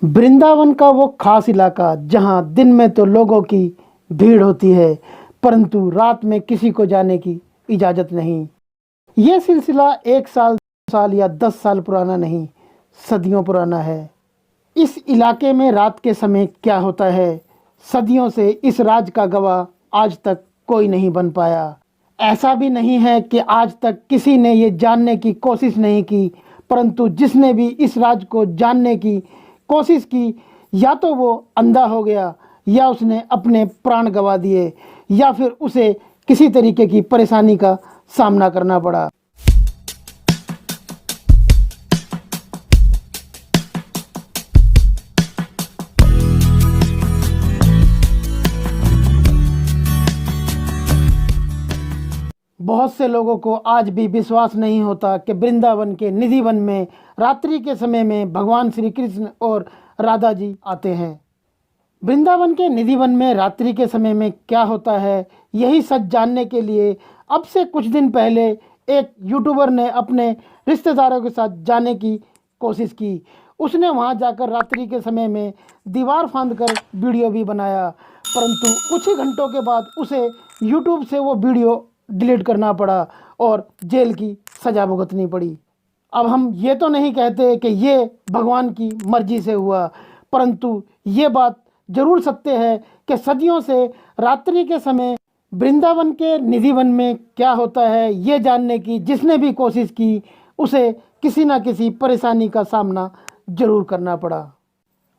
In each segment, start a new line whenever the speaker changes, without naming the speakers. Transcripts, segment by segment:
वृंदावन का वो खास इलाका जहाँ दिन में तो लोगों की भीड़ होती है, परंतु रात में किसी को जाने की इजाज़त नहीं। ये सिलसिला 1 साल, 2 साल या 10 साल पुराना नहीं, सदियों पुराना है। इस इलाके में रात के समय क्या होता है, सदियों से इस राज का गवाह आज तक कोई नहीं बन पाया। ऐसा भी नहीं है कि आज तक किसी ने ये जानने की कोशिश नहीं की, परंतु जिसने भी इस राज को जानने की कोशिश की, या तो वो अंधा हो गया, या उसने अपने प्राण गंवा दिए, या फिर उसे किसी तरीके की परेशानी का सामना करना पड़ा। बहुत से लोगों को आज भी विश्वास नहीं होता कि वृंदावन के निधि वन में रात्रि के समय में भगवान श्री कृष्ण और राधा जी आते हैं। वृंदावन के निधि वन में रात्रि के समय में क्या होता है, यही सच जानने के लिए अब से कुछ दिन पहले एक यूट्यूबर ने अपने रिश्तेदारों के साथ जाने की कोशिश की। उसने वहां जाकर रात्रि के समय में दीवार फांद कर वीडियो भी बनाया, परंतु कुछ ही घंटों के बाद उसे यूट्यूब से वो वीडियो डिलीट करना पड़ा और जेल की सज़ा भुगतनी पड़ी। अब हम ये तो नहीं कहते कि ये भगवान की मर्जी से हुआ, परंतु ये बात जरूर सत्य है कि सदियों से रात्रि के समय वृंदावन के निधि वन में क्या होता है, ये जानने की जिसने भी कोशिश की, उसे किसी न किसी परेशानी का सामना जरूर करना पड़ा।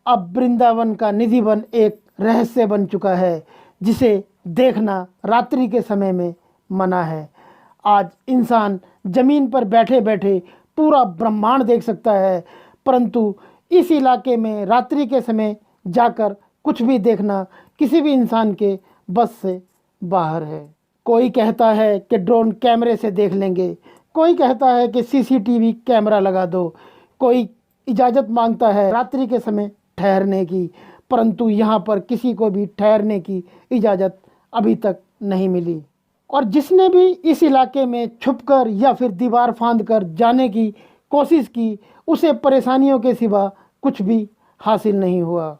अब वृंदावन का निधि वन एक रहस्य बन चुका है, जिसे देखना रात्रि के समय में मना है। आज इंसान जमीन पर बैठे बैठे पूरा ब्रह्मांड देख सकता है, परंतु इस इलाके में रात्रि के समय जाकर कुछ भी देखना किसी भी इंसान के बस से बाहर है। कोई कहता है कि ड्रोन कैमरे से देख लेंगे, कोई कहता है कि सीसीटीवी कैमरा लगा दो, कोई इजाज़त मांगता है रात्रि के समय ठहरने की, परंतु यहाँ पर किसी को भी ठहरने की इजाज़त अभी तक नहीं मिली। और जिसने भी इस इलाके में छुपकर या फिर दीवार फांद कर जाने की कोशिश की, उसे परेशानियों के सिवा कुछ भी हासिल नहीं हुआ।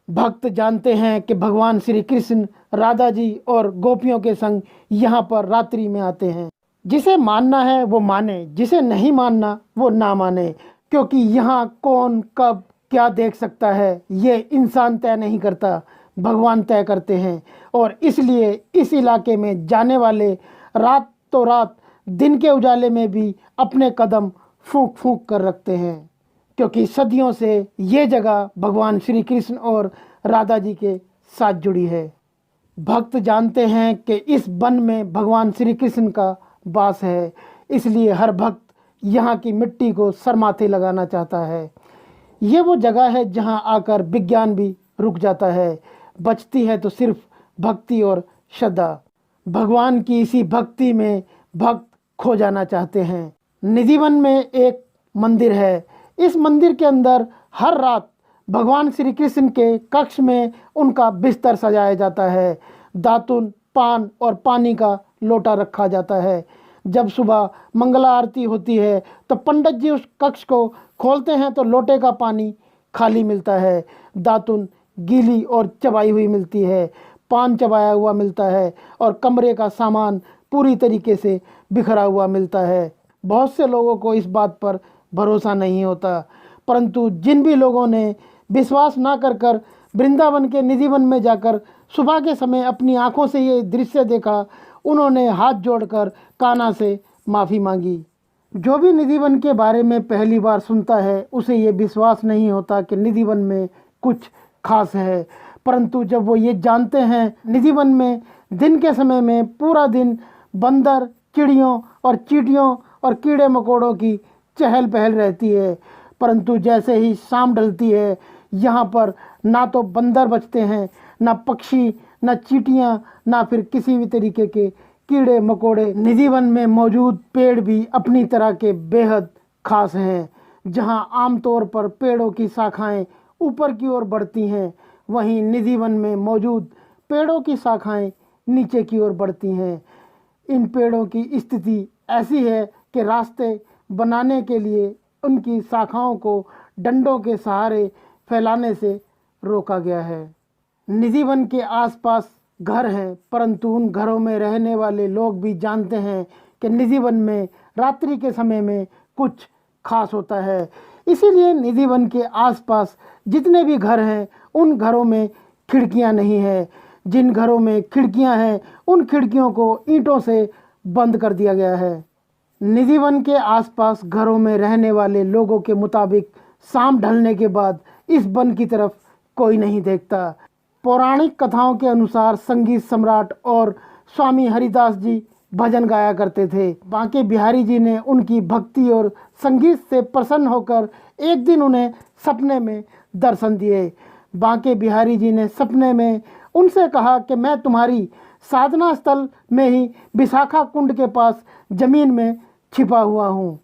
भक्त जानते हैं कि भगवान श्री कृष्ण राधा जी और गोपियों के संग यहाँ पर रात्रि में आते हैं। जिसे मानना है वो माने, जिसे नहीं मानना वो ना माने, क्योंकि यहाँ कौन कब क्या देख सकता है ये इंसान तय नहीं करता, भगवान तय करते हैं। और इसलिए इस इलाके में जाने वाले रात तो रात, दिन के उजाले में भी अपने कदम फूंक फूंक कर रखते हैं, क्योंकि सदियों से ये जगह भगवान श्री कृष्ण और राधा जी के साथ जुड़ी है। भक्त जानते हैं कि इस वन में भगवान श्री कृष्ण का वास है, इसलिए हर भक्त यहाँ की मिट्टी को सर माथे लगाना चाहता है। ये वो जगह है जहाँ आकर विज्ञान भी रुक जाता है, बचती है तो सिर्फ भक्ति और श्रद्धा। भगवान की इसी भक्ति में भक्त खो जाना चाहते हैं। निधिवन में एक मंदिर है, इस मंदिर के अंदर हर रात भगवान श्री कृष्ण के कक्ष में उनका बिस्तर सजाया जाता है, दातुन, पान और पानी का लोटा रखा जाता है। जब सुबह मंगला आरती होती है तो पंडित जी उस कक्ष को खोलते हैं तो लोटे का पानी खाली मिलता है, दातुन गीली और चबाई हुई मिलती है, पान चबाया हुआ मिलता है और कमरे का सामान पूरी तरीके से बिखरा हुआ मिलता है। बहुत से लोगों को इस बात पर भरोसा नहीं होता, परंतु जिन भी लोगों ने विश्वास ना कर कर वृंदावन के निधि वन में जाकर सुबह के समय अपनी आंखों से ये दृश्य देखा, उन्होंने हाथ जोड़कर कान्हा से माफ़ी मांगी। जो भी निधि वन के बारे में पहली बार सुनता है, उसे ये विश्वास नहीं होता कि निधि वन में कुछ खास है, परंतु जब वो ये जानते हैं निधि वन में दिन के समय में पूरा दिन बंदर, चिड़ियों और चींटियों और कीड़े मकोड़ों की चहल पहल रहती है, परंतु जैसे ही शाम ढलती है, यहाँ पर ना तो बंदर बचते हैं, ना पक्षी, ना चींटियाँ, ना फिर किसी भी तरीके के कीड़े मकोड़े। निधि वन में मौजूद पेड़ भी अपनी तरह के बेहद खास हैं। जहाँ आमतौर पर पेड़ों की शाखाएं ऊपर की ओर बढ़ती हैं, वहीं निधि वन में मौजूद पेड़ों की शाखाएं नीचे की ओर बढ़ती हैं। इन पेड़ों की स्थिति ऐसी है कि रास्ते बनाने के लिए उनकी शाखाओं को डंडों के सहारे फैलाने से रोका गया है। निधि वन के आसपास घर हैं, परंतु उन घरों में रहने वाले लोग भी जानते हैं कि निधि वन में रात्रि के समय में कुछ खास होता है। इसीलिए निधि वन के आसपास जितने भी घर हैं उन घरों में खिड़कियां नहीं है। जिन घरों में खिड़कियां हैं उन खिड़कियों को ईंटों से बंद कर दिया गया है। निधि वन के आसपास घरों में रहने वाले लोगों के मुताबिक शाम ढलने के बाद इस वन की तरफ कोई नहीं देखता। पौराणिक कथाओं के अनुसार संगीत सम्राट और स्वामी हरिदास जी भजन गाया करते थे। बांके बिहारी जी ने उनकी भक्ति और संगीत से प्रसन्न होकर एक दिन उन्हें सपने में दर्शन दिए। बांके बिहारी जी ने सपने में उनसे कहा कि मैं तुम्हारी साधना स्थल में ही विशाखा कुंड के पास जमीन में छिपा हुआ हूँ।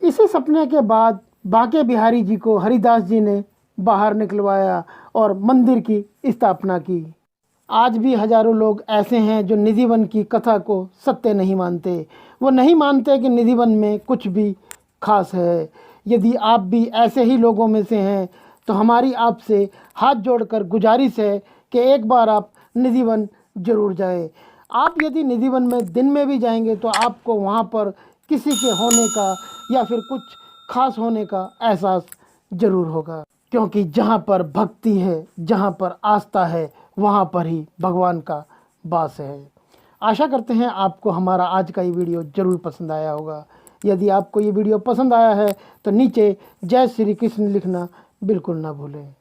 इसी सपने के बाद बांके बिहारी जी को हरिदास जी ने बाहर निकलवाया और मंदिर की स्थापना की। आज भी हजारों लोग ऐसे हैं जो निधि वन की कथा को सत्य नहीं मानते। वो नहीं मानते कि निधि वन में कुछ भी खास है। यदि आप भी ऐसे ही लोगों में से हैं तो हमारी आपसे हाथ जोड़कर गुजारिश है कि एक बार आप निधि वन जरूर जाएं। आप यदि निधि वन में दिन में भी जाएंगे तो आपको वहाँ पर किसी के होने का या फिर कुछ खास होने का एहसास जरूर होगा, क्योंकि जहाँ पर भक्ति है, जहाँ पर आस्था है, वहाँ पर ही भगवान का वास है। आशा करते हैं आपको हमारा आज का ये वीडियो ज़रूर पसंद आया होगा। यदि आपको ये वीडियो पसंद आया है तो नीचे जय श्री कृष्ण लिखना बिल्कुल ना भूलें।